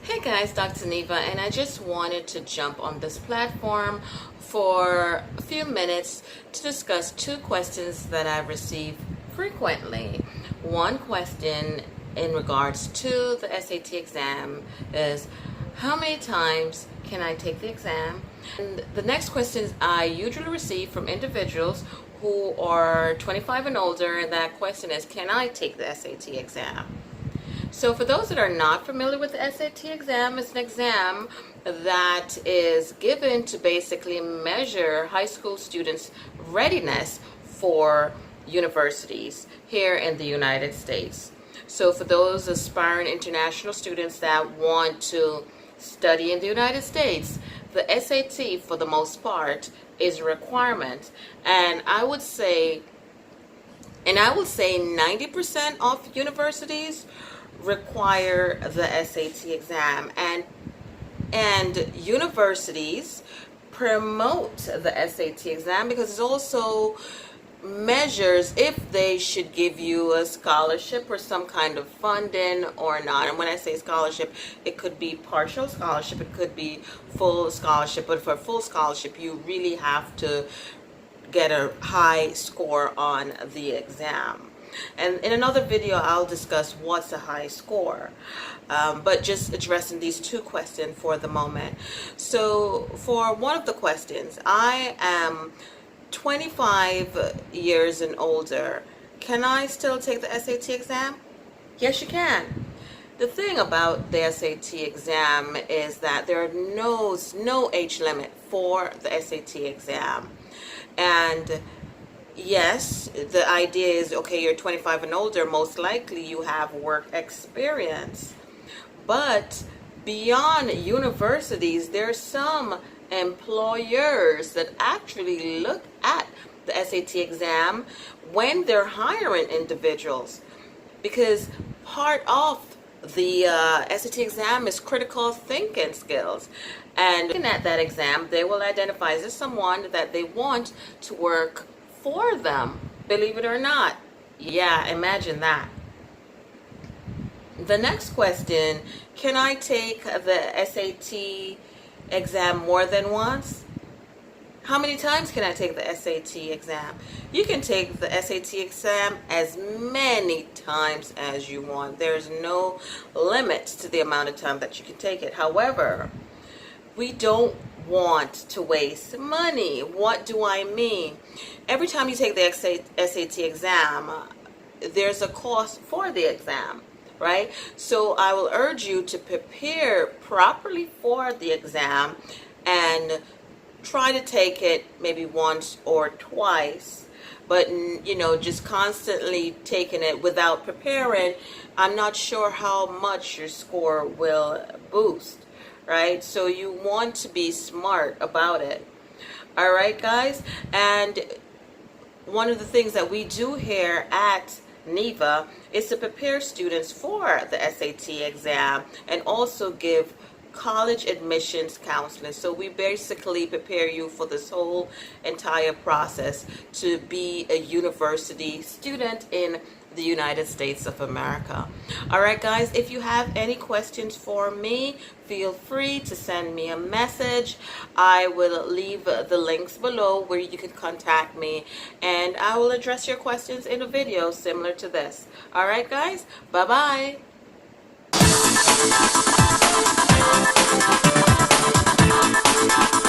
Hey guys, Dr. Neva, and I just wanted to jump on this platform for a few minutes to discuss two questions that I receive frequently. One question in regards to the SAT exam is, how many times can I take the exam? And the next questions I usually receive from individuals who are 25 and older, and that question is, can I take the SAT exam? So for those that are not familiar with the SAT exam, it's an exam that is given to basically measure high school students' readiness for universities here in the United States. So for those aspiring international students that want to study in the United States, the SAT for the most part is a requirement. And I would say 90% of universities require the SAT exam, and universities promote the SAT exam because it also measures if they should give you a scholarship or some kind of funding or not. And when I say scholarship, it could be partial scholarship, it could be full scholarship, but for full scholarship you really have to get a high score on the exam. And in another video, I'll discuss what's a high score. But just addressing these two questions for the moment. So for one of the questions, I am 25 years and older. Can I still take the SAT exam? Yes, you can. The thing about the SAT exam is that there are no age limit for the SAT exam. And yes, the idea is, okay, you're 25 and older, most likely you have work experience. But beyond universities, there are some employers that actually look at the SAT exam when they're hiring individuals, because part of the SAT exam is critical thinking skills. And looking at that exam, they will identify, is this someone that they want to work for them, believe it or not. Yeah, imagine that. The next question, can I take the SAT exam more than once? How many times can I take the SAT exam? You can take the SAT exam as many times as you want. There's no limit to the amount of time that you can take it. However, we don't want to waste money. What do I mean? Every time you take the SAT exam, there's a cost for the exam, right? So I will urge you to prepare properly for the exam and try to take it maybe once or twice. But just constantly taking it without preparing, I'm not sure how much your score will boost. Right? So you want to be smart about it. All right, guys? And one of the things that we do here at Neva is to prepare students for the SAT exam and also give college admissions counseling. So we basically prepare you for this whole entire process to be a university student in the United States of America. All right, guys, if you have any questions for me, feel free to send me a message. I will leave the links below where you can contact me, and I will address your questions in a video similar to this. All right, guys, bye-bye.